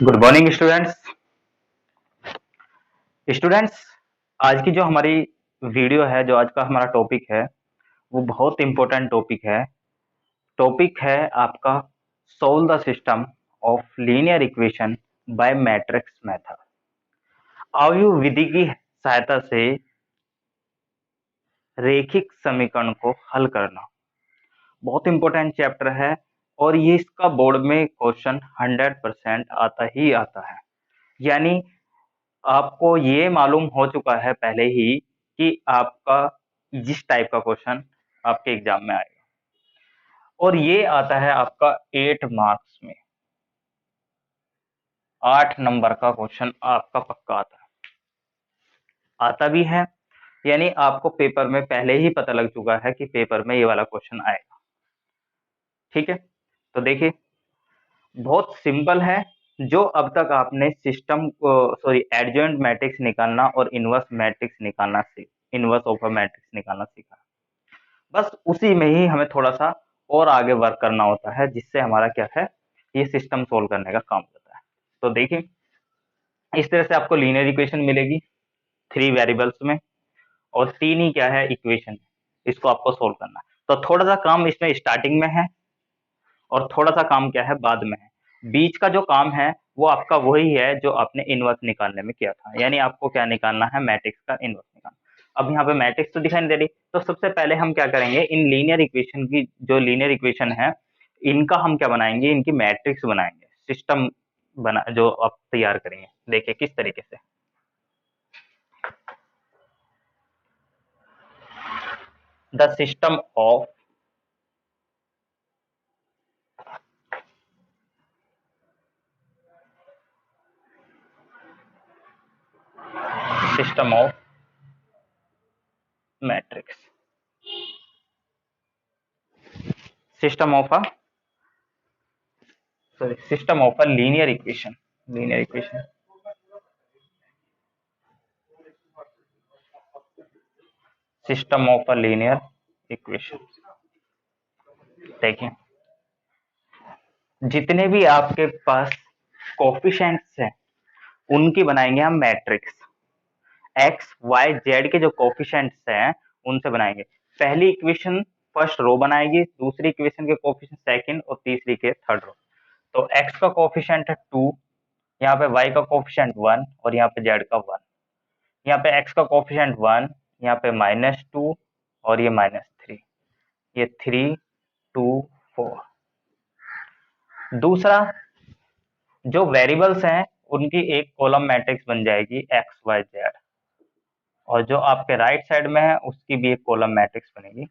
Good morning students. Students, आज की जो हमारी वीडियो है, जो आज का हमारा टॉपिक है, वो बहुत इंपॉर्टेंट टॉपिक है। टॉपिक है आपका solve the system of linear equation by matrix method. आयु विधि की सहायता से रेखिक समीकरण को हल करना बहुत इंपॉर्टेंट चैप्टर है और ये इसका बोर्ड में क्वेश्चन 100% आता ही आता है। यानी आपको ये मालूम हो चुका है पहले ही कि आपका जिस टाइप का क्वेश्चन आपके एग्जाम में आएगा, और ये आता है आपका 8 मार्क्स में। 8 नंबर का क्वेश्चन आपका पक्का आता भी है। यानी आपको पेपर में पहले ही पता लग चुका है कि पेपर में ये वाला क्वेश्चन आएगा। ठीक है, तो देखिए, बहुत सिंपल है। जो अब तक आपने सिस्टम को एडजॉइंट मैट्रिक्स निकालना और इनवर्स मैट्रिक्स निकालना इनवर्स ऑफ अ मैट्रिक्स निकालना सीखा, बस उसी में ही हमें थोड़ा सा और आगे वर्क करना होता है, जिससे हमारा क्या है, ये सिस्टम सोल्व करने का काम होता है। तो देखिए, इस तरह से आपको लीनियर इक्वेशन मिलेगी 3 वेरिएबल्स में, और 3 ही क्या है, इक्वेशन। इसको आपको सोल्व करना है। तो थोड़ा सा काम इसमें स्टार्टिंग में है और थोड़ा सा काम क्या है, बाद में है। बीच का जो काम है वो आपका वही है जो आपने इनवर्स निकालने में किया था। यानी आपको क्या निकालना है, मैट्रिक्स का इनवर्स निकालना। अब यहाँ पे मैट्रिक्स तो दिखाई नहीं दे रही, तो सबसे पहले हम क्या करेंगे, इन लीनियर इक्वेशन की जो लीनियर इक्वेशन है, इनका हम क्या बनाएंगे, इनकी मैट्रिक्स बनाएंगे, सिस्टम बना जो आप तैयार करेंगे। देखिए किस तरीके से। The system of system of matrix, system of a system of a linear equation, linear equation, system of a linear equation. देखिए, जितने भी आपके पास कोफिशिएंट्स हैं उनकी बनाएंगे हम मैट्रिक्स। एक्स वाई जेड के जो कोफिशिएंट्स हैं उनसे बनाएंगे। पहली इक्वेशन फर्स्ट रो बनाएगी, दूसरी इक्वेशन के कोफिशिएंट सेकंड, और तीसरी के थर्ड रो। तो एक्स का कोफिशिएंट है 2, यहाँ पे वाई का कोफिशिएंट 1, और यहाँ पे जेड का 1। यहाँ पे एक्स का कोफिशिएंट 1, यहाँ पे -2, और ये -3, ये 3 2 4। दूसरा, जो वेरिएबल्स हैं उनकी एक कॉलम मैट्रिक्स बन जाएगी एक्स वाई जेड, और जो आपके राइट साइड में है उसकी भी एक कॉलम मैट्रिक्स बनेगी।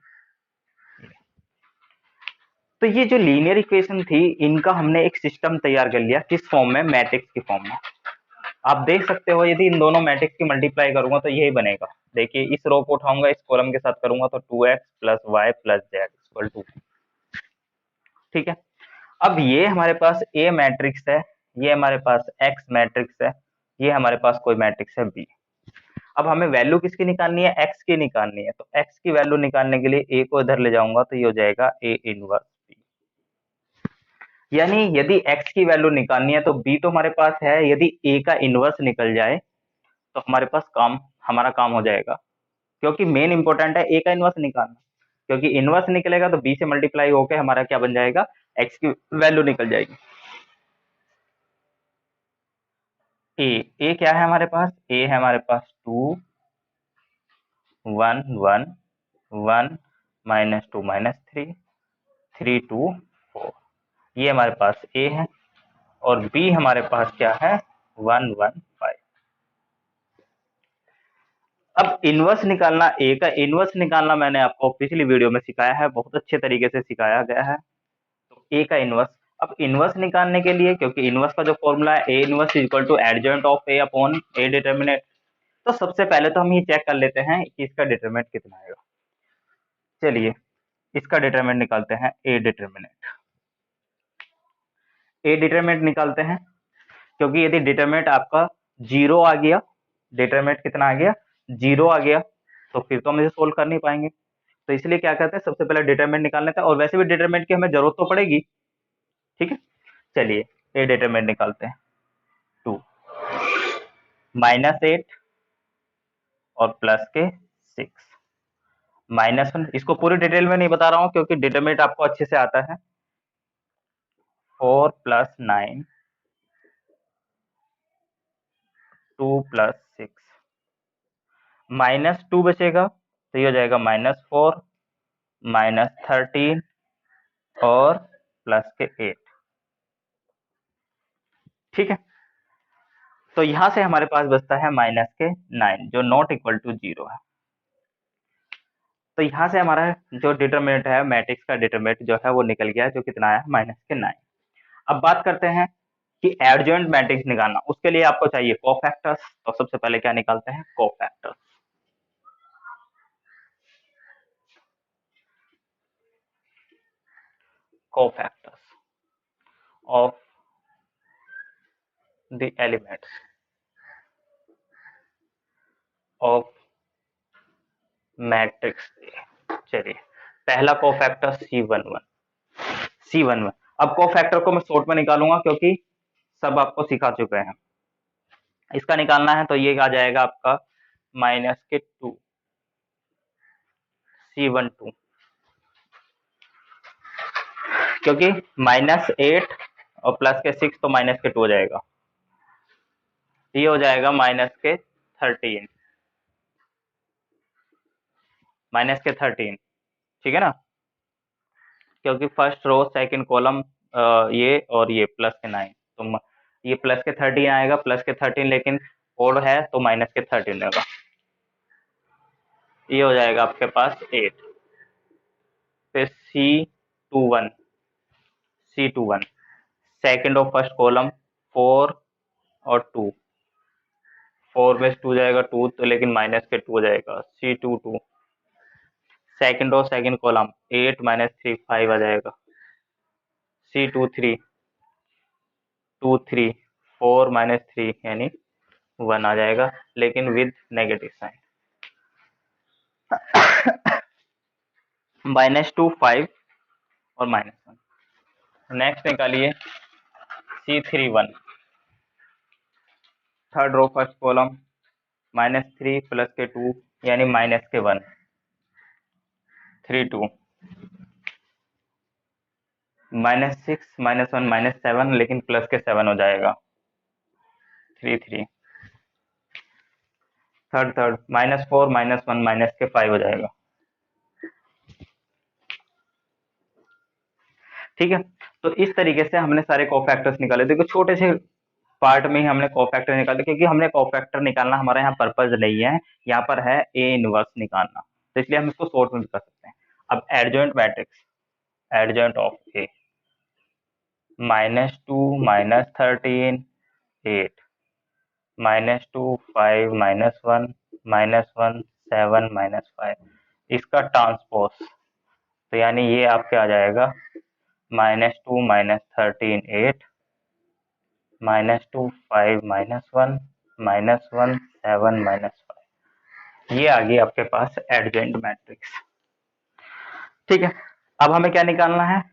तो ये जो लीनियर इक्वेशन थी, इनका हमने एक सिस्टम तैयार कर लिया, किस फॉर्म में, मैट्रिक्स की फॉर्म में। आप देख सकते हो, यदि इन दोनों मैट्रिक्स की मल्टीप्लाई करूंगा तो यही बनेगा। देखिए, इस रो को उठाऊंगा, इस कॉलम के साथ करूंगा तो 2x plus Y plus Z equal to. ठीक है, अब ये हमारे पास ए मैट्रिक्स है, ये हमारे पास एक्स मैट्रिक्स है, ये हमारे पास कोई मैट्रिक्स है बी। अब हमें वैल्यू किसकी निकालनी है, एक्स की निकालनी है। तो एक्स की वैल्यू निकालने के लिए ए को इधर ले जाऊंगा तो ये हो जाएगा ए इनवर्स बी। यानी यदि एक्स की वैल्यू निकालनी है तो बी तो हमारे पास है, यदि ए का इनवर्स निकल जाए तो हमारा काम हो जाएगा। क्योंकि मेन इंपॉर्टेंट है ए का इनवर्स निकालना, क्योंकि इनवर्स निकलेगा तो बी से मल्टीप्लाई होकर हमारा क्या बन जाएगा, एक्स की वैल्यू निकल जाएगी। ए ए क्या है हमारे पास, ए है हमारे पास 2 1 1 1 -2 -3 3 2 4, ये हमारे पास ए है, और बी हमारे पास क्या है, 1 1 5। अब इनवर्स निकालना, ए का इनवर्स निकालना मैंने आपको पिछली वीडियो में सिखाया है, बहुत अच्छे तरीके से सिखाया गया है। तो ए का इनवर्स, अब इनवर्स निकालने के लिए, क्योंकि इनवर्स का जो फॉर्मूला है, A inverse equal to adjoint of A upon A determinant. तो सबसे पहले तो हम ये चेक कर लेते हैं कि इसका डिटरमिनेंट कितना आएगा। चलिए, इसका डिटरमिनेंट निकालते हैं, ए डिटरमिनेंट, ए डिटरमिनेंट निकालते हैं। क्योंकि यदि डिटरमिनेंट आपका 0 आ गया, डिटरमिनेंट कितना आ गया, 0 आ गया, तो फिर तो हम इसे सोल्व कर नहीं पाएंगे। तो इसलिए क्या करते हैं, सबसे पहले डिटरमिनेंट निकाल लेते हैं, और वैसे भी डिटरमिनेंट की हमें जरूरत तो पड़ेगी। ठीक है, चलिए ए डिटरमिनेंट निकालते हैं। -8 और प्लस के 6 -1, इसको पूरी डिटेल में नहीं बता रहा हूँ क्योंकि डिटरमिनेंट आपको अच्छे से आता है। 4 + 9 2 + 6 -2 बचेगा तो ये हो जाएगा -4 -13 और प्लस के 8। ठीक है, तो यहां से हमारे पास बचता है -9 जो नॉट इक्वल टू 0 है। तो यहाँ से हमारा जो डिटरमिनेंट है, मैट्रिक्स का डिटरमिनेंट जो है वो निकल गया, जो कितना आया -9। अब बात करते हैं कि एडजॉइंट मैट्रिक्स निकालना, उसके लिए आपको चाहिए कोफैक्टर्स। तो सबसे पहले क्या निकालते हैं, cofactors. Cofactors of the elements of matrix. चलिए, पहला कोफैक्टर C11। अब कोफैक्टर को मैं शॉर्ट में निकालूंगा क्योंकि सब आपको सिखा चुके हैं। इसका निकालना है तो ये आ जाएगा आपका -2 C12, क्योंकि -8 और प्लस के 6 तो -2 हो जाएगा। ये हो जाएगा -13, -13, ठीक है ना, क्योंकि फर्स्ट रो सेकंड कॉलम ये और ये प्लस के 9, तो ये प्लस के 13 आएगा, प्लस के 13 लेकिन ओड है तो -13 होगा। ये हो जाएगा आपके पास 8। फिर C21 second of first column 4 और 2, 4 में 2 जाएगा 2 तो, लेकिन -2 हो जाएगा। C22 सेकंड और सेकंड कॉलम 8 -3 5 आ जाएगा। C23 2 3 4 -3 यानी 1 आ जाएगा, लेकिन विद नेगेटिव साइन। -2 5 और -1। नेक्स्ट निकालिए C31 third row first column -3 plus के 2 यानी -1 3 2 -6 -1 -7 लेकिन प्लस के 7 हो जाएगा 3 3। थर्ड -4 -1 के 5 हो जाएगा। ठीक है, तो इस तरीके से हमने सारे कोफैक्टर्स निकाले। देखो छोटे से पार्ट में ही हमने कोफैक्टर निकाले, क्योंकि हमने कोफैक्टर निकालना हमारा यहाँ पर्पज नहीं है, यहाँ पर है ए इनवर्स निकालना, तो इसलिए हम इसको शॉर्ट में भी कर सकते हैं। अब एडजॉइंट मैट्रिक्स, एडजॉइंट ऑफ ए -2 -13 8 -2 5 -1 -1 7 -5, इसका ट्रांसपोज तो यानी ये आपके आ जाएगा -2 -13 8 -2 5 -1 -1 7 -5। ये आ गई आपके पास एडजॉइंट मैट्रिक्स। ठीक है, अब हमें क्या निकालना है,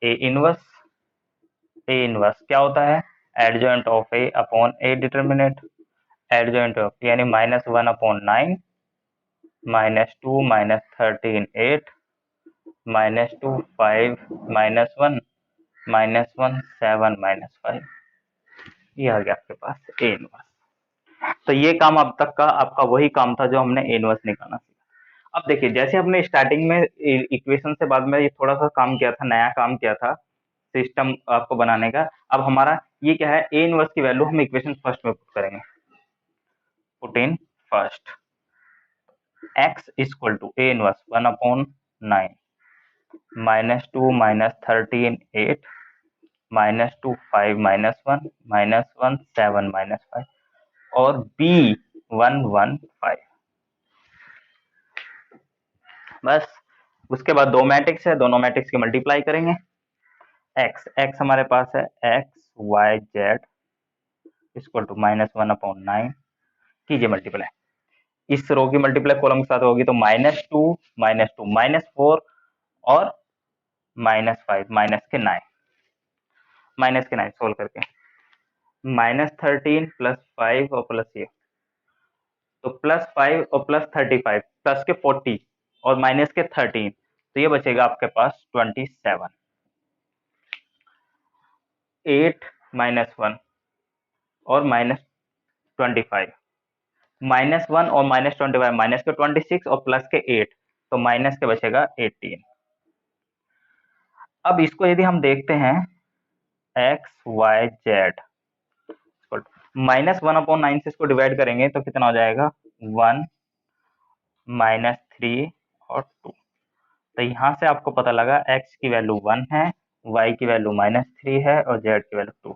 ए इनवर्स। ए इनवर्स क्या होता है, adjoint of A upon A determinant. Adjoint of यानी -1/9 -2 -13 8 -2 5 -1 -1 7 -5। ये आ गया आपके पास ए इनवर्स। तो ये काम अब तक का आपका वही काम था जो हमने ए इनवर्स निकालना सीखा। अब देखिए, जैसे हमने स्टार्टिंग में इक्वेशन से बाद में ये थोड़ा सा काम किया था, नया काम किया था सिस्टम आपको बनाने का। अब हमारा ये क्या है, ए इनवर्स की वैल्यू हम इक्वेशन फर्स्ट में पुट करेंगे। Put in first x equal to A inverse 1/9 -2 -13 8 -2 5 -1 -1 7 -5 और b 1 1 5। बस उसके बाद दो मैट्रिक्स है, दोनों मैट्रिक्स की मल्टीप्लाई करेंगे। x हमारे पास है x y z equal to -1/9, कीजिए मल्टीप्लाई। इस रो की मल्टीप्लाई कॉलम के साथ होगी तो -2 -2 -4 और -5 -9 सोल्व करके -13 + 5 और प्लस ये तो +5 और +35 प्लस के 40 और माइनस के 13, तो ये बचेगा आपके पास 27। 8 -1 और -25, -1 और -25 माइनस के 26 और प्लस के 8, तो माइनस के बचेगा 18। अब इसको यदि हम देखते हैं x y z -1/9 से इसको डिवाइड करेंगे तो कितना हो जाएगा 1 -3 और 2। तो यहाँ से आपको पता लगा x की वैल्यू 1 है, y की वैल्यू -3 है और z की वैल्यू 2,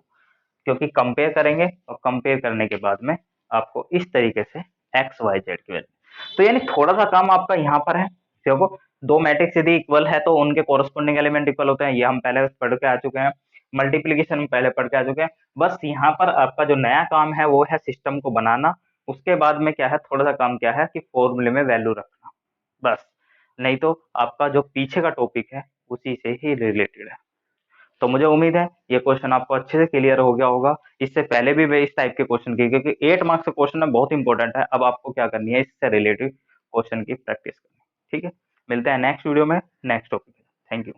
क्योंकि कंपेयर करेंगे और कंपेयर करने के बाद में आपको इस तरीके से x y z की वैल्यू, तो यानी थोड़ा सा काम आपका यहाँ पर है। देखो दो मैट्रिक्स यदि इक्वल है तो उनके कोरस्पोंडिंग एलिमेंट इक्वल होते हैं, ये हम पहले पढ़ के आ चुके हैं। मल्टीप्लीकेशन में पहले पढ़ के आ चुके हैं। बस यहाँ पर आपका जो नया काम है वो है सिस्टम को बनाना। उसके बाद में क्या है, थोड़ा सा काम क्या है कि फॉर्मूले में वैल्यू रखना, बस। नहीं तो आपका जो पीछे का टॉपिक है उसी से ही रिलेटेड है। तो मुझे उम्मीद है ये क्वेश्चन आपको अच्छे से क्लियर हो गया होगा। इससे पहले भी मैं इस टाइप के क्वेश्चन की, क्योंकि 8 मार्क्स का क्वेश्चन है, बहुत इंपॉर्टेंट है। अब आपको क्या करनी है, इससे रिलेटेड क्वेश्चन की प्रैक्टिस करनी है। ठीक है, मिलते हैं नेक्स्ट वीडियो में नेक्स्ट टॉपिक। Thank you.